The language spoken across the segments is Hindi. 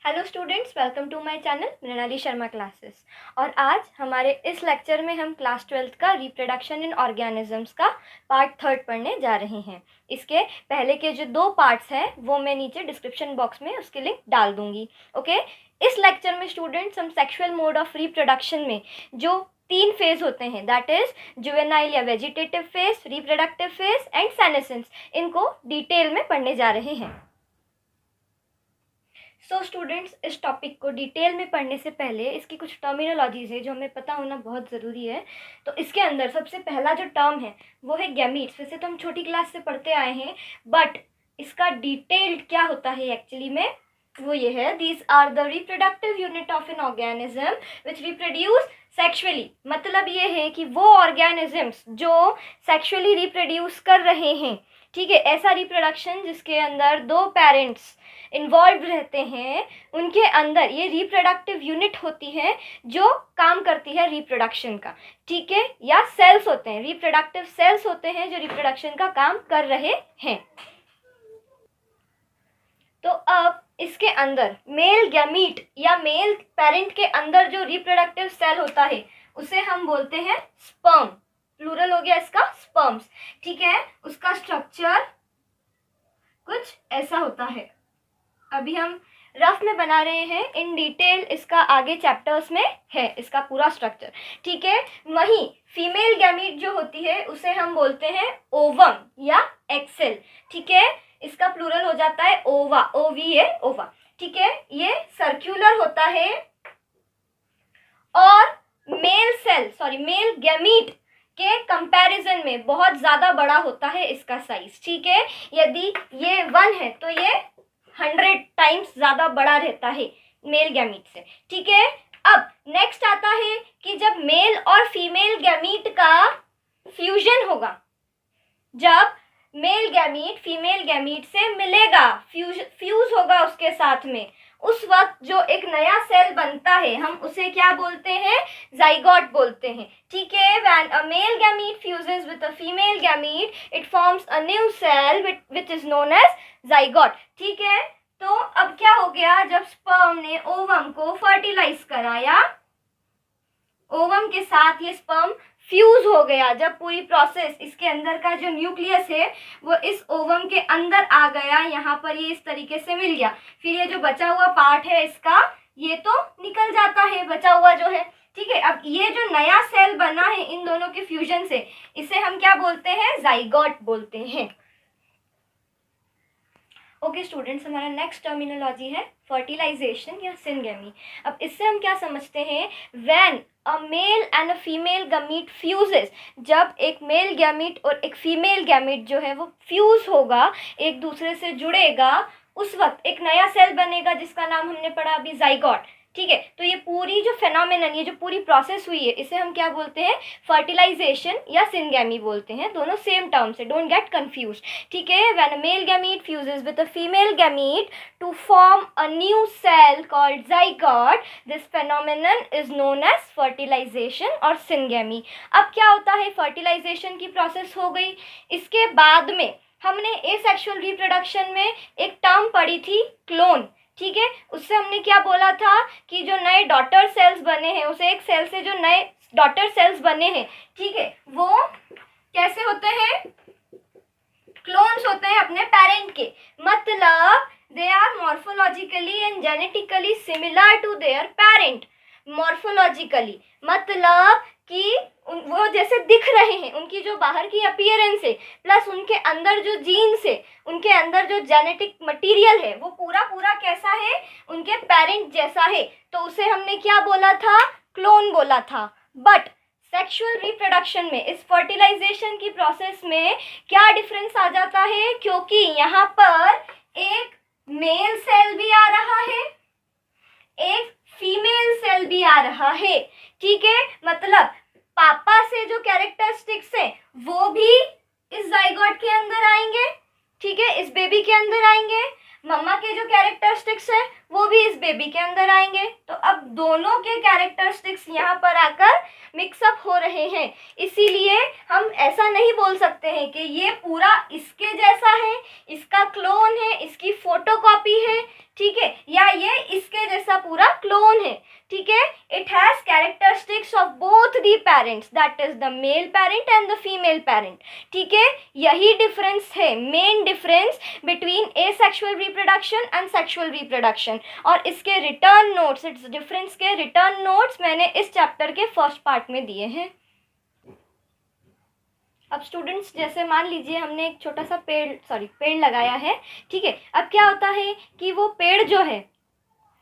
Hello students, welcome to my channel Mrinali Sharma classes. और आज हमारे इस लेक्चर में हम क्लास 12th का रिप्रोडक्शन इन ऑर्गेनिजम्स का पार्ट 3 पढ़ने जा रहे हैं। इसके पहले के जो 2 पार्ट्स हैं वो मैं नीचे डिस्क्रिप्शन बॉक्स में उसके लिंक डाल दूंगी। ओके, इस लेक्चर में स्टूडेंट्स हम सेक्सुअल मोड ऑफ रिप्रोडक्शन में जो 3 फेज होते हैं, दैट इज जुवेनाइल या vegetative phase, reproductive phase and senescence, इनको डिटेल में पढ़ने जा रहे हैं। स्टूडेंट्स, इस टॉपिक को डिटेल में पढ़ने से पहले इसकी कुछ टर्मिनोलॉजीज है जो हमें पता होना बहुत ज़रूरी है। तो इसके अंदर सबसे पहला जो टर्म है वो है गैमीट्स। वैसे तो हम छोटी क्लास से पढ़ते आए हैं, बट इसका डिटेल्ड क्या होता है एक्चुअली में वो ये है, these are the reproductive unit of an organism which reproduce sexually. मतलब ये है कि वो ऑर्गेनिजम्स जो सेक्सुअली रिप्रोड्यूस कर रहे हैं, ठीक है, ऐसा रिप्रोडक्शन जिसके अंदर 2 पेरेंट्स इन्वॉल्व रहते हैं, उनके अंदर ये रिप्रोडक्टिव यूनिट होती है जो काम करती है रिप्रोडक्शन का, ठीक है, या सेल्स होते हैं, रिप्रोडक्टिव सेल्स होते हैं जो रिप्रोडक्शन का काम कर रहे हैं। तो अब इसके अंदर मेल गैमीट या मेल पेरेंट के अंदर जो रिप्रोडक्टिव सेल होता है उसे हम बोलते हैं स्पर्म। प्लूरल हो गया इसका स्पर्म्स, ठीक है। उसका स्ट्रक्चर कुछ ऐसा होता है। अभी हम रफ में बना रहे हैं, इन डिटेल इसका आगे चैप्टर्स में है इसका पूरा स्ट्रक्चर, ठीक है। वहीं फीमेल गैमीट जो होती है उसे हम बोलते हैं ओवम या एक्सेल, ठीक है। इसका प्लूरल हो जाता है ओवा, ओवीए, ओवा, ठीक है। ये सर्कुलर होता है और मेल गैमीट के कंपैरिजन में बहुत ज़्यादा बड़ा होता है इसका साइज, ठीक है। यदि ये 1 है तो ये 100 टाइम्स ज़्यादा बड़ा रहता है मेल गैमीट से, ठीक है। अब नेक्स्ट आता है कि जब मेल और फीमेल गैमीट का फ्यूजन होगा, जब मेल गैमीट फीमेल गैमीट से मिलेगा, फ्यूज होगा उसके साथ में, उस वक्त जो एक नया सेल बनता है हम उसे क्या बोलते हैं, जाइगोट बोलते हैं, ठीक है। When a male gamete fuses with a female gamete it forms a new cell which is known as zygote, ठीक है। तो अब क्या हो गया, जब स्पर्म ने ओवम को फर्टिलाइज कराया, ओवम के साथ ये स्पर्म फ्यूज हो गया, जब पूरी प्रोसेस इसके अंदर का जो न्यूक्लियस है वो इस ओवम के अंदर आ गया, यहाँ पर ये इस तरीके से मिल गया, फिर ये जो बचा हुआ पार्ट है इसका ये तो निकल जाता है बचा हुआ जो है, ठीक है। अब ये जो नया सेल बना है इन दोनों के फ्यूजन से, इसे हम क्या बोलते हैं, जाइगोट बोलते हैं। ओके स्टूडेंट्स, हमारा नेक्स्ट टर्मिनोलॉजी है फर्टिलाइजेशन या सिनगेमी। अब इससे हम क्या समझते हैं, when a male and a female gamete fuses, जब एक मेल गैमीट और एक फीमेल गैमीट जो है वो फ्यूज होगा, एक दूसरे से जुड़ेगा, उस वक्त एक नया सेल बनेगा जिसका नाम हमने पढ़ा अभी जाइगोट, ठीक है। तो ये पूरी जो फेनोमेनन, ये जो पूरी प्रोसेस हुई है इसे हम क्या बोलते हैं, फर्टिलाइजेशन या सिनगेमी बोलते हैं। दोनों सेम टर्म्स है, डोंट गेट कंफ्यूज, ठीक है। When a male gamete fuses with a female gamete to form a new cell called zygote, this phenomenon is known as fertilisation और सिनगेमी। अब क्या होता है, फर्टिलाइजेशन की प्रोसेस हो गई, इसके बाद में हमने एसेक्सुअल रिप्रोडक्शन में एक टर्म पढ़ी थी क्लोन, ठीक है। उससे हमने क्या बोला था कि जो नए डॉटर सेल्स बने हैं, उसे एक सेल से जो नए डॉटर सेल्स बने हैं, ठीक है, वो कैसे होते हैं, क्लोन्स होते हैं अपने पेरेंट के। मतलब they are morphologically and genetically similar to their parent. Morphologically मतलब कि वो जैसे दिख रहे हैं, उनकी जो बाहर की अपीयरेंस है प्लस उनके अंदर जो जीन्स है, उनके अंदर जो जेनेटिक मटेरियल है वो पूरा पूरा कैसा है, उनके पेरेंट जैसा है। तो उसे हमने क्या बोला था, क्लोन बोला था। बट सेक्सुअल रिप्रोडक्शन में, इस फर्टिलाइजेशन की प्रोसेस में क्या डिफरेंस आ जाता है, क्योंकि यहाँ पर एक मेल सेल भी आ रहा है, एक फीमेल सेल भी आ रहा है, ठीक है। मतलब पापा से जो कैरेक्टरिस्टिक्स है वो भी इस जाइगोट के अंदर आएंगे, ठीक है, इस बेबी के अंदर आएंगे। मम्मा के जो कैरेक्टरिस्टिक्स है वो भी इस बेबी के अंदर आएंगे। तो अब दोनों के कैरेक्टरिस्टिक्स यहाँ पर आकर मिक्सअप हो रहे हैं, इसीलिए हम ऐसा नहीं बोल सकते हैं कि ये पूरा इसके जैसा है, इसका क्लोन है, इसकी फोटोकॉपी है, ठीक है, या ये इसके पूरा क्लोन है, ठीक है। It has characteristics of both the parents, that is the male parent and the female parent, ठीक है। यही डिफरेंस है, main difference between asexual reproduction and sexual reproduction. और इसके रिटर्न नोट्स, इट्स डिफरेंस के रिटर्न नोट्स मैंने इस चैप्टर के फर्स्ट पार्ट में दिए हैं। अब स्टूडेंट्स, जैसे मान लीजिए हमने एक छोटा सा पेड़ लगाया है, ठीक है। अब क्या होता है कि वो पेड़ जो है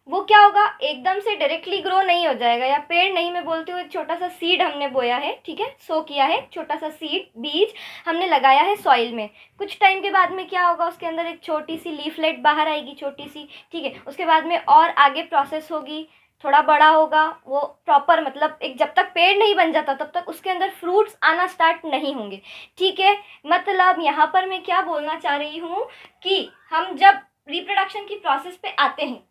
वो क्या होगा, एकदम से डायरेक्टली ग्रो नहीं हो जाएगा, या पेड़ नहीं मैं बोलती हूँ, एक छोटा सा सीड हमने बोया है, ठीक है, सो किया है, छोटा सा सीड बीज हमने लगाया है सॉइल में। कुछ टाइम के बाद में क्या होगा, उसके अंदर एक छोटी सी लीफलेट बाहर आएगी, छोटी सी, ठीक है। उसके बाद में और आगे प्रोसेस होगी, थोड़ा बड़ा होगा वो प्रॉपर, मतलब एक जब तक पेड़ नहीं बन जाता तब तक उसके अंदर फ्रूट्स आना स्टार्ट नहीं होंगे, ठीक है। मतलब यहाँ पर मैं क्या बोलना चाह रही हूँ कि हम जब रिप्रोडक्शन की प्रोसेस पे आते हैं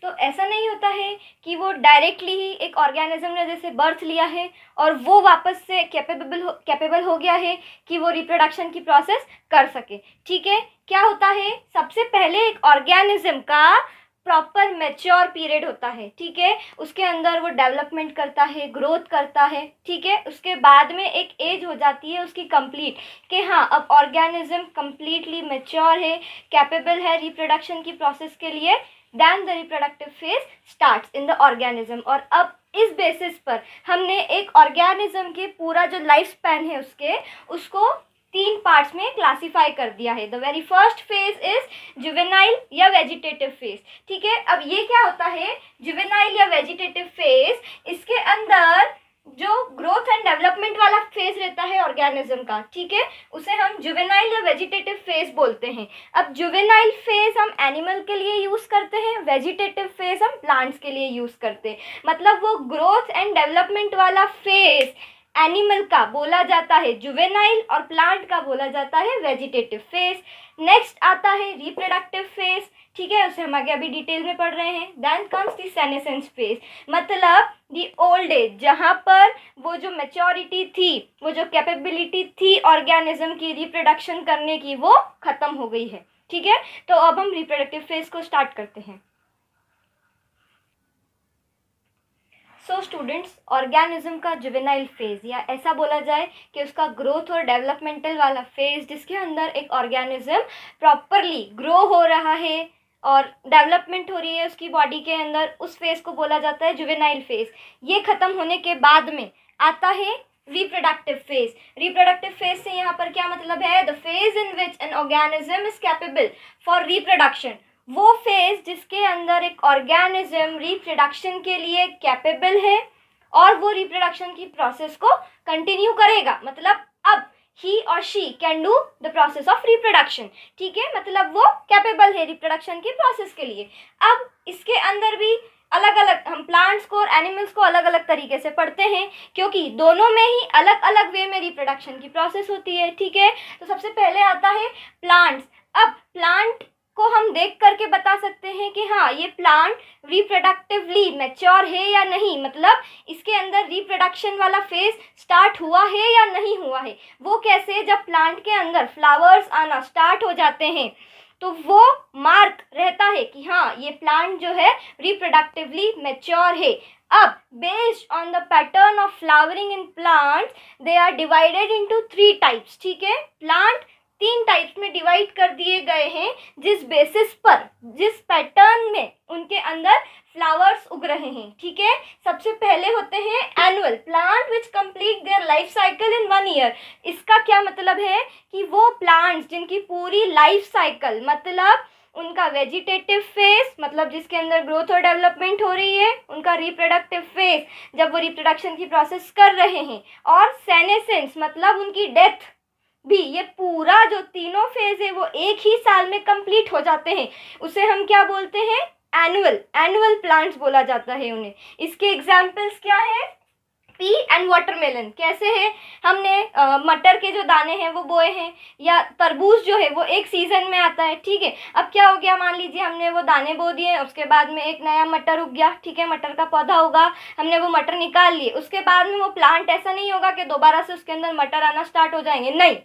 तो ऐसा नहीं होता है कि वो डायरेक्टली ही एक ऑर्गेनिज्म ने जैसे बर्थ लिया है और वो वापस से कैपेबल हो गया है कि वो रिप्रोडक्शन की प्रोसेस कर सके, ठीक है। क्या होता है, सबसे पहले एक ऑर्गेनिज्म का प्रॉपर मैच्योर पीरियड होता है, ठीक है। उसके अंदर वो डेवलपमेंट करता है, ग्रोथ करता है, ठीक है। उसके बाद में एक एज हो जाती है उसकी कंप्लीट, कि हाँ अब ऑर्गेनिज्म कंप्लीटली मैच्योर है, कैपेबल है रिप्रोडक्शन की प्रोसेस के लिए। Then the reproductive phase starts in the organism. और अब इस बेसिस पर हमने एक ऑर्गेनिज्म के पूरा जो लाइफ स्पैन है उसको 3 पार्ट्स में क्लासीफाई कर दिया है। The very first phase is juvenile या वेजिटेटिव फेज, ठीक है। अब ये क्या होता है, जुवेनाइल या वेजिटेटिव फेज, इसके अंदर जो ग्रोथ एंड डेवलपमेंट वाला फेज रहता है ऑर्गेनिज्म का, ठीक है, उसे हम जुवेनाइल या वेजिटेटिव फेज बोलते हैं। अब जुवेनाइल फेज हम एनिमल के लिए यूज करते हैं, वेजिटेटिव फेज हम प्लांट्स के लिए यूज करते हैं। मतलब वो ग्रोथ एंड डेवलपमेंट वाला फेज एनिमल का बोला जाता है जुवेनाइल और प्लांट का बोला जाता है वेजिटेटिव फेज। नेक्स्ट आता है रिप्रोडक्टिव फेज, ठीक है, उसे हम आगे अभी डिटेल में पढ़ रहे हैं। Then comes the senescence phase, मतलब दी ओल्ड एज, जहाँ पर वो जो मैच्योरिटी थी, वो जो कैपेबिलिटी थी ऑर्गेनिज्म की रिप्रोडक्शन करने की, वो खत्म हो गई है, ठीक है। तो अब हम रिप्रोडक्टिव फेज को स्टार्ट करते हैं। सो स्टूडेंट्स, ऑर्गेनिज्म का जुवेनाइल फेज, या ऐसा बोला जाए कि उसका ग्रोथ और डेवलपमेंटल वाला फेज, जिसके अंदर एक ऑर्गेनिज्म प्रॉपरली ग्रो हो रहा है और डेवलपमेंट हो रही है उसकी बॉडी के अंदर, उस फेज को बोला जाता है जुवेनाइल फेज। ये खत्म होने के बाद में आता है रिप्रोडक्टिव फेज। रिप्रोडक्टिव फेज से यहाँ पर क्या मतलब है, the phase in which an organism is capable for reproduction, वो फेज जिसके अंदर एक ऑर्गेनिज्म रिप्रोडक्शन के लिए कैपेबल है और वो रिप्रोडक्शन की प्रोसेस को कंटिन्यू करेगा। मतलब अब ही और she can do the process of reproduction, ठीक है, मतलब वो कैपेबल है रिप्रोडक्शन की प्रोसेस के लिए। अब इसके अंदर भी अलग अलग, हम प्लांट्स को और एनिमल्स को अलग अलग तरीके से पढ़ते हैं, क्योंकि दोनों में ही अलग अलग वे में रिप्रोडक्शन की प्रोसेस होती है, ठीक है। तो सबसे पहले आता है प्लांट्स। अब प्लांट को हम देख करके बता सकते हैं कि हाँ ये प्लांट रिप्रोडक्टिवली मैच्योर है या नहीं, मतलब इसके अंदर रिप्रोडक्शन वाला फेज स्टार्ट हुआ है या नहीं हुआ है। वो कैसे, जब प्लांट के अंदर फ्लावर्स आना स्टार्ट हो जाते हैं तो वो मार्क रहता है कि हाँ ये प्लांट जो है रिप्रोडक्टिवली मैच्योर है। अब based on the pattern of flowering in plants, they are divided into 3 types, ठीक है। प्लांट 3 टाइप्स में डिवाइड कर दिए गए हैं, जिस बेसिस पर, जिस पैटर्न में उनके अंदर फ्लावर्स उग रहे हैं, ठीक है। सबसे पहले होते हैं annual plant which complete their life cycle in 1 year. इसका क्या मतलब है कि वो प्लांट्स जिनकी पूरी लाइफ साइकिल, मतलब उनका वेजिटेटिव फेज, मतलब जिसके अंदर ग्रोथ और डेवलपमेंट हो रही है, उनका रिप्रोडक्टिव फेज जब वो रिप्रोडक्शन की प्रोसेस कर रहे हैं, और सेनेसेंस मतलब उनकी डेथ भी, ये पूरा जो तीनों फेज है वो एक ही साल में कंप्लीट हो जाते हैं, उसे हम क्या बोलते हैं, एनुअल प्लांट्स बोला जाता है उन्हें। इसके एग्जाम्पल्स क्या है, पी एंड वाटरमेलन। कैसे है, हमने मटर के जो दाने हैं वो बोए हैं, या तरबूज जो है वो एक सीजन में आता है, ठीक है। अब क्या हो गया, मान लीजिए हमने वो दाने बो दिए, उसके बाद में एक नया मटर उग गया, ठीक है, मटर का पौधा होगा, हमने वो मटर निकाल लिए, उसके बाद में वो प्लांट ऐसा नहीं होगा कि दोबारा से उसके अंदर मटर आना स्टार्ट हो जाएंगे, नहीं,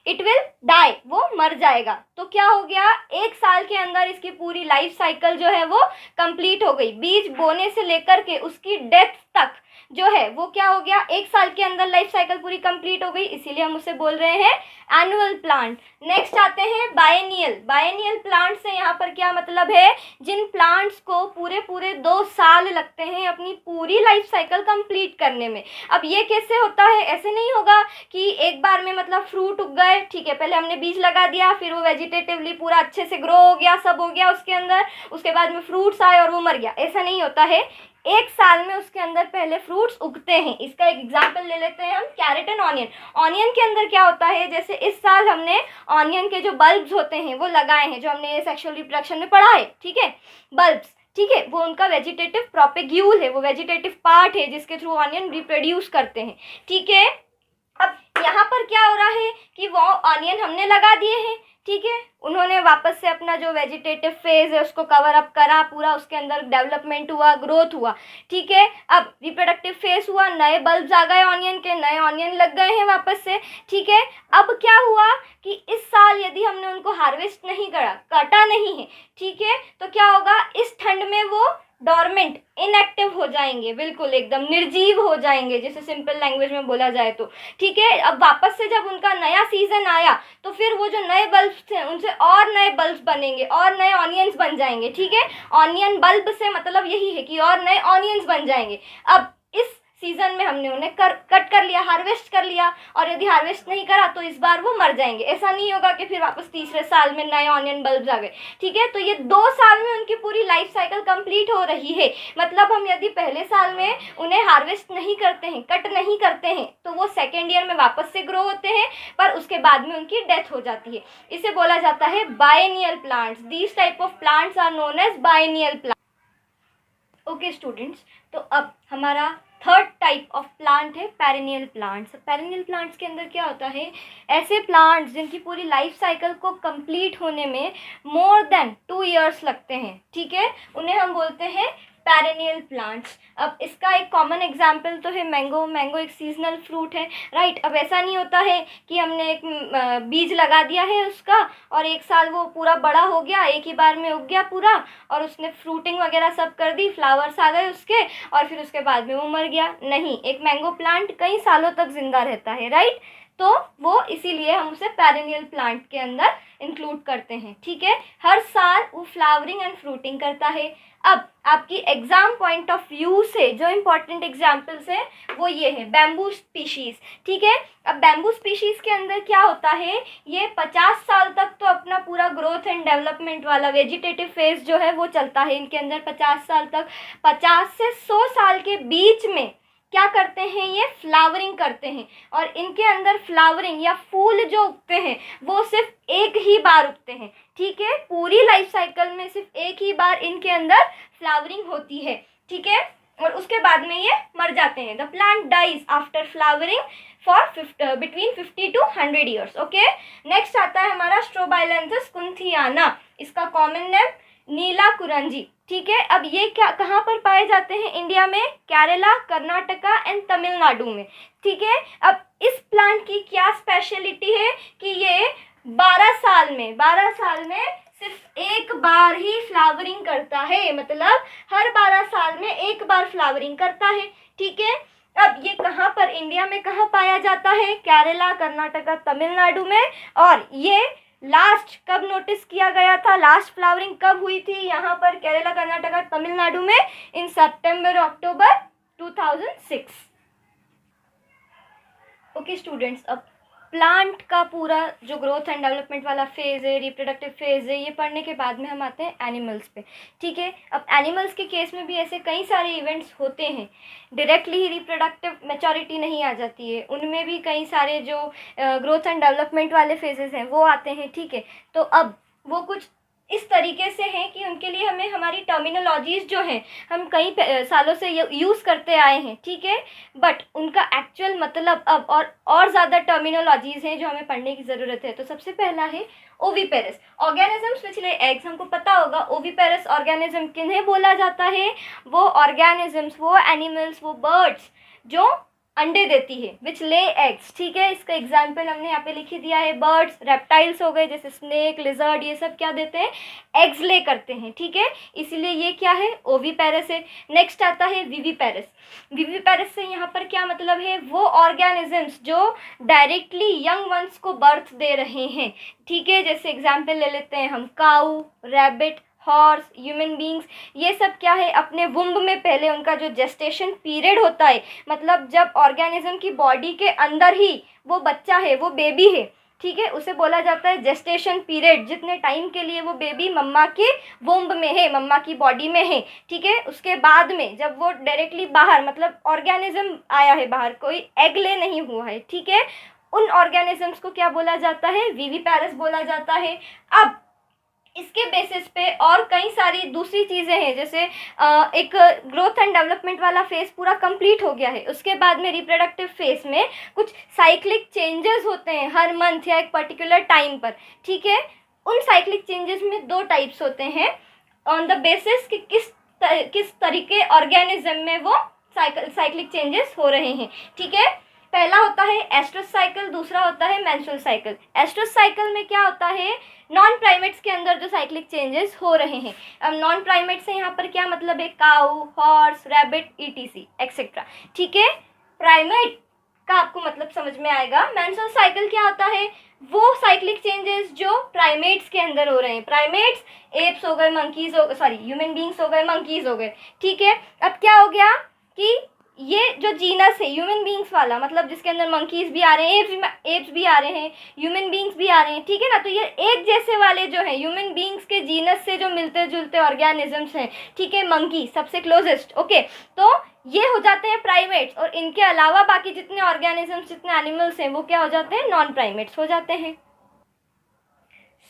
इट विल डाई, वो मर जाएगा। तो क्या हो गया, 1 साल के अंदर इसकी पूरी लाइफ साइकिल जो है वो कंप्लीट हो गई। बीज बोने से लेकर के उसकी डेथ तक जो है वो क्या हो गया, 1 साल के अंदर लाइफ साइकिल पूरी कंप्लीट हो गई, इसीलिए हम उसे बोल रहे हैं एनुअल प्लांट। नेक्स्ट आते हैं बायनियल। बायनियल प्लांट से यहाँ पर क्या मतलब है, जिन प्लांट्स को पूरे पूरे 2 साल लगते हैं अपनी पूरी लाइफ साइकिल कंप्लीट करने में। अब ये कैसे होता है, ऐसे नहीं होगा कि एक बार में मतलब फ्रूट उग गए, ठीक है, पहले हमने बीज लगा दिया, फिर वो वेजिटेटिवली पूरा अच्छे से ग्रो हो गया, सब हो गया उसके अंदर, उसके बाद में फ्रूट्स आए और वो मर गया, ऐसा नहीं होता है। 1 साल में उसके अंदर पहले फ्रूट्स उगते हैं। इसका एक एग्जाम्पल ले लेते हैं हम, कैरेट एंड ऑनियन। ऑनियन के अंदर क्या होता है, जैसे इस साल हमने ऑनियन के जो बल्ब्स होते हैं वो लगाए हैं, जो हमने सेक्सुअल रिप्रोडक्शन में पढ़ा है, ठीक है, बल्ब्स, ठीक है, वो उनका वेजिटेटिव प्रोपेग्यूल है, वो वेजिटेटिव पार्ट है जिसके थ्रू ऑनियन रिप्रोड्यूस करते हैं, ठीक है। अब यहाँ पर क्या हो रहा है कि वो ऑनियन हमने लगा दिए हैं, ठीक है, उन्होंने वापस से अपना जो वेजिटेटिव फेज है उसको कवर अप करा पूरा, उसके अंदर डेवलपमेंट हुआ, ग्रोथ हुआ, ठीक है। अब रिप्रोडक्टिव फेज हुआ, नए बल्ब्स आ गए ऑनियन के, नए ऑनियन लग गए हैं वापस से, ठीक है। अब क्या हुआ कि इस साल यदि हमने उनको हार्वेस्ट नहीं करा, काटा नहीं है, ठीक है, तो क्या होगा, इस ठंड में वो डॉर्मेंट, इनएक्टिव हो जाएंगे, बिल्कुल एकदम निर्जीव हो जाएंगे, जैसे सिंपल लैंग्वेज में बोला जाए तो, ठीक है। अब वापस से जब उनका नया सीजन आया तो फिर वो जो नए बल्ब्स थे उनसे और नए बल्ब्स बनेंगे और नए ऑनियंस बन जाएंगे, ठीक है। ऑनियन बल्ब से मतलब यही है कि और नए ऑनियंस बन जाएंगे। अब इस सीजन में हमने उन्हें कट कर लिया, हार्वेस्ट कर लिया, और यदि हार्वेस्ट नहीं करा तो इस बार वो मर जाएंगे। ऐसा नहीं होगा कि फिर वापस तीसरे साल में नए ऑनियन बल्ब्स आ गए, ठीक है। तो ये 2 साल में उनकी पूरी लाइफ साइकिल कंप्लीट हो रही है। मतलब हम यदि पहले साल में उन्हें हार्वेस्ट नहीं करते हैं, कट नहीं करते हैं, तो वो सेकेंड ईयर में वापस से ग्रो होते हैं, पर उसके बाद में उनकी डेथ हो जाती है। इसे बोला जाता है biennial plants. These type of plants are known as biennial plants. Okay students, तो अब हमारा थर्ड टाइप ऑफ प्लांट है पेरिनियल प्लांट्स। पेरिनियल प्लांट्स के अंदर क्या होता है, ऐसे प्लांट्स जिनकी पूरी लाइफ साइकिल को कंप्लीट होने में मोर देन 2 इयर्स लगते हैं, ठीक है, उन्हें हम बोलते हैं पेरिनियल प्लांट्स। अब इसका एक कॉमन एग्जाम्पल तो है मैंगो। मैंगो एक सीजनल फ्रूट है, राइट। अब ऐसा नहीं होता है कि हमने एक बीज लगा दिया है उसका और 1 साल वो पूरा बड़ा हो गया, एक ही बार में उग गया पूरा, और उसने फ्रूटिंग वगैरह सब कर दी, फ्लावर्स आ गए उसके, और फिर उसके बाद में वो मर गया। नहीं, एक मैंगो प्लांट कई सालों तक जिंदा रहता है, राइट। तो वो इसीलिए हम उसे पेरिनियल प्लांट के अंदर इंक्लूड करते हैं, ठीक है। हर साल वो फ्लावरिंग एंड फ्रूटिंग करता है। अब आपकी एग्जाम पॉइंट ऑफ व्यू से जो इम्पोर्टेंट एग्जाम्पल्स है वो ये है बैम्बू स्पीशीज़, ठीक है। अब बैम्बू स्पीशीज़ के अंदर क्या होता है, ये 50 साल तक तो अपना पूरा ग्रोथ एंड डेवलपमेंट वाला वेजिटेटिव फेज जो है वो चलता है इनके अंदर 50 साल तक। 50 से 100 साल के बीच में क्या करते हैं, ये फ्लावरिंग करते हैं, और इनके अंदर फ्लावरिंग या फूल जो उगते हैं वो सिर्फ एक ही बार उगते हैं, ठीक है। पूरी लाइफ साइकिल में सिर्फ एक ही बार इनके अंदर फ्लावरिंग होती है, ठीक है, और उसके बाद में ये मर जाते हैं। The plant dies after flowering for between 50 to 100 years. Okay, next आता है हमारा स्ट्रोबाइलेंथस कुंथियाना। इसका कॉमन नेम नीला कुरंजी, ठीक है। अब ये क्या कहाँ पर पाए जाते हैं इंडिया में, केरला, कर्नाटका एंड तमिलनाडु में, ठीक है। अब इस प्लांट की क्या स्पेशलिटी है कि ये 12 साल में सिर्फ एक बार ही फ्लावरिंग करता है, मतलब हर 12 साल में एक बार फ्लावरिंग करता है, ठीक है। अब ये कहाँ पर इंडिया में कहाँ पाया जाता है, केरला, कर्नाटका, तमिलनाडु में। और ये लास्ट कब नोटिस किया गया था, लास्ट फ्लावरिंग कब हुई थी यहाँ पर केरला, कर्नाटका, तमिलनाडु में, इन सितंबर अक्टूबर 2006। ओके स्टूडेंट्स, अब प्लांट का पूरा जो ग्रोथ एंड डेवलपमेंट वाला फेज़ है, रिप्रोडक्टिव फेज़ है, ये पढ़ने के बाद में हम आते हैं एनिमल्स पे, ठीक है। अब एनिमल्स के केस में भी ऐसे कई सारे इवेंट्स होते हैं, डायरेक्टली ही रिप्रोडक्टिव मैच्योरिटी नहीं आ जाती है, उनमें भी कई सारे जो ग्रोथ एंड डेवलपमेंट वाले फेजेस हैं वो आते हैं, ठीक है। तो अब वो कुछ इस तरीके से हैं कि उनके लिए हमें हमारी टर्मिनोलॉजीज़ जो हैं हम कई सालों से यूज़ करते आए हैं, ठीक है, बट उनका एक्चुअल मतलब अब और ज़्यादा टर्मिनोलॉजीज़ हैं जो हमें पढ़ने की ज़रूरत है। तो सबसे पहला है oviparous, organisms which lay eggs. हमको पता होगा ओविपेरस ऑर्गेनिज्म किन्हें बोला जाता है, वो ऑर्गेनिजम्स, वो एनिमल्स, वो बर्ड्स जो अंडे देती है, विच ले एग्स। ठीक है, इसका एग्जाम्पल हमने यहाँ पे लिख ही दिया है। बर्ड्स, रेप्टाइल्स हो गए जैसे स्नेक, लिजर्ड, ये सब क्या देते हैं, एग्स ले करते हैं। ठीक है, इसीलिए ये क्या है, ओवीपेरस है। नेक्स्ट आता है विवीपेरस। विवीपेरस से यहाँ पर क्या मतलब है, वो ऑर्गेनिजम्स जो डायरेक्टली यंग वंस को बर्थ दे रहे हैं। ठीक है, जैसे एग्जाम्पल ले लेते हैं हम, काऊ, रैबिट, हॉर्स, ह्यूमन बींग्स, ये सब क्या है, अपने वुम्ब में पहले उनका जो जेस्टेशन पीरियड होता है, मतलब जब ऑर्गेनिज्म की बॉडी के अंदर ही वो बच्चा है, वो बेबी है, ठीक है, उसे बोला जाता है जेस्टेशन पीरियड। जितने टाइम के लिए वो बेबी मम्मा के वुम्ब में है, मम्मा की बॉडी में है, ठीक है, उसके बाद में जब वो डायरेक्टली बाहर, मतलब ऑर्गेनिज्म आया है बाहर, कोई एग ले नहीं हुआ है, ठीक है, उन ऑर्गेनिजम्स को क्या बोला जाता है, विवीपेरस बोला जाता है। अब इसके बेसिस पे और कई सारी दूसरी चीज़ें हैं, जैसे एक ग्रोथ एंड डेवलपमेंट वाला फेज पूरा कंप्लीट हो गया है, उसके बाद में रिप्रोडक्टिव फेज में कुछ साइक्लिक चेंजेस होते हैं हर मंथ या एक पर्टिकुलर टाइम पर। ठीक है, उन साइक्लिक चेंजेस में दो टाइप्स होते हैं ऑन द बेसिस कि किस तरीके ऑर्गेनिज्म में वो साइक्लिक चेंजेस हो रहे हैं। ठीक है, पहला होता है एस्ट्रस साइकिल, दूसरा होता है मेंस्ट्रुअल साइकिल। एस्ट्रस साइकिल में क्या होता है, नॉन प्राइमेट्स के अंदर जो साइक्लिक चेंजेस हो रहे हैं। अब नॉन प्राइमेट से यहाँ पर क्या मतलब है, काऊ, हॉर्स, रैबिट, ईटीसी एक्सेट्रा। ठीक है, प्राइमेट का आपको मतलब समझ में आएगा। मेंस्ट्रुअल साइकिल क्या होता है, वो साइक्लिक चेंजेस जो प्राइमेट्स के अंदर हो रहे हैं। प्राइमेट्स एप्स हो गए, मंकीज हो गए, सॉरी ह्यूमन बींग्स हो गए, मंकीज हो गए। ठीक है, अब क्या हो गया कि ये जो जीनस है ह्यूमन बींग्स वाला, मतलब जिसके अंदर मंकीज भी आ रहे हैं, एप्स भी आ रहे हैं, ह्यूमन बींग्स भी आ रहे हैं, ठीक है ना, तो ये एक जैसे वाले जो हैं ह्यूमन बींग्स के जीनस से जो मिलते जुलते ऑर्गेनिजम्स हैं, ठीक है, मंकी सबसे क्लोजेस्ट, ओके, तो ये हो जाते हैं प्राइमेट्स। और इनके अलावा बाकी जितने ऑर्गेनिजम्स, जितने एनिमल्स हैं, वो क्या हो जाते हैं, नॉन प्राइमेट्स हो जाते हैं।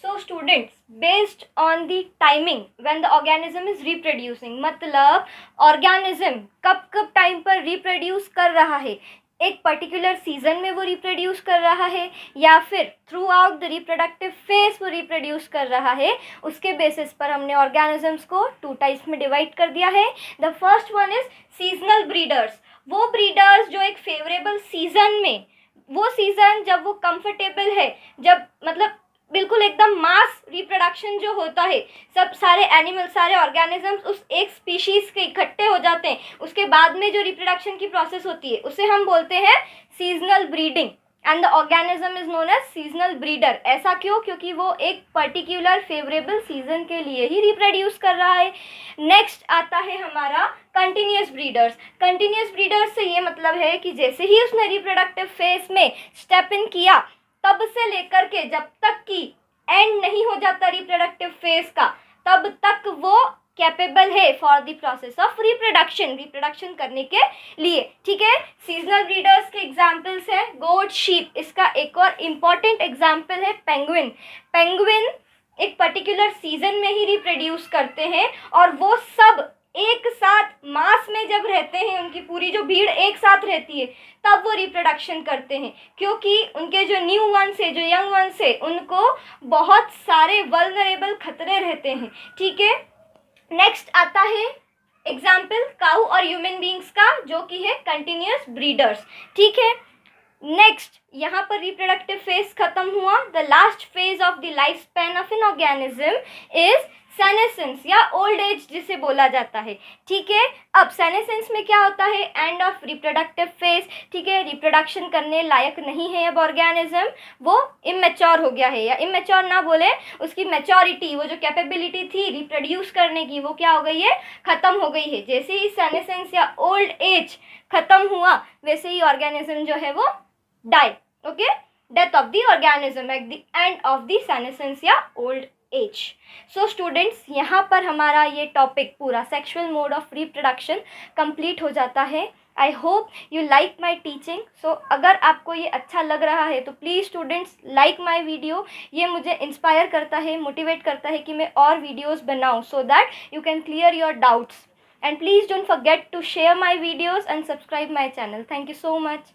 So students, based on the timing when the organism is reproducing, मतलब organism कब टाइम पर reproduce कर रहा है, एक पर्टिकुलर सीजन में वो रिप्रोड्यूस कर रहा है या फिर through out the reproductive phase वो रिप्रोड्यूस कर रहा है, उसके बेसिस पर हमने ऑर्गेनिजम्स को टू टाइप्स में डिवाइड कर दिया है। The first one is seasonal breeders, वो ब्रीडर्स जो एक फेवरेबल सीजन में, वो सीजन जब वो कंफर्टेबल है, जब मतलब बिल्कुल एकदम मास रिप्रोडक्शन जो होता है, सब सारे एनिमल, सारे ऑर्गेनिजम्स उस एक स्पीशीज के इकट्ठे हो जाते हैं, उसके बाद में जो रिप्रोडक्शन की प्रोसेस होती है उसे हम बोलते हैं seasonal breeding, and the organism is known as seasonal breeder. ऐसा क्यों, क्योंकि वो एक पर्टिकुलर फेवरेबल सीजन के लिए ही रिप्रोड्यूस कर रहा है। नेक्स्ट आता है हमारा कंटिन्यूस ब्रीडर्स। कंटिन्यूस ब्रीडर्स से ये मतलब है कि जैसे ही उसने रिप्रोडक्टिव फेज में स्टेप इन किया, तब से लेकर के जब तक कि एंड नहीं हो जाता रिप्रोडक्टिव फेज का, तब तक वो कैपेबल है for the process of reproduction करने के लिए। ठीक है, सीजनल ब्रीडर्स के एग्जांपल्स हैं गोट, शीप। इसका एक और इम्पॉर्टेंट एग्जांपल है पेंगुइन। पेंगुइन एक पर्टिकुलर सीजन में ही रिप्रोड्यूस करते हैं और वो सब एक साथ मास में जब रहते हैं, उनकी पूरी जो भीड़ एक साथ रहती है, तब वो रिप्रोडक्शन करते हैं, क्योंकि उनके जो न्यू वंस है, जो यंग वंस है, उनको बहुत सारे वल्नरेबल खतरे रहते हैं। ठीक है, नेक्स्ट आता है एग्जाम्पल काऊ और ह्यूमन बींग्स का, जो कि है कंटिन्यूस ब्रीडर्स। ठीक है, नेक्स्ट यहाँ पर रिप्रोडक्टिव फेज खत्म हुआ। The last phase of the life span of an organism is senescence या ओल्ड एज जिसे बोला जाता है। ठीक है, अब सेनेसेंस में क्या होता है, एंड ऑफ रिप्रोडक्टिव फेज। ठीक है, रिप्रोडक्शन करने लायक नहीं है अब ऑर्गेनिज्म, वो इमेच्योर हो गया है, या इमेच्योर ना बोले, उसकी मैच्योरिटी, वो जो कैपेबिलिटी थी रिप्रोड्यूस करने की, वो क्या हो गई है, खत्म हो गई है। जैसे ही सेनेसेंस या ओल्ड एज खत्म हुआ, वैसे ही ऑर्गेनिज्म जो है वो die, okay, death of the organism at the end of the senescence या ओल्ड एज। सो स्टूडेंट्स, यहाँ पर हमारा ये टॉपिक पूरा sexual mode of reproduction complete हो जाता है। I hope you like my teaching. So अगर आपको ये अच्छा लग रहा है तो please students like my video. ये मुझे इंस्पायर करता है, मोटिवेट करता है कि मैं और वीडियोज़ बनाऊँ, so that you can clear your doubts. And please don't forget to share my videos and subscribe my channel. Thank you so much.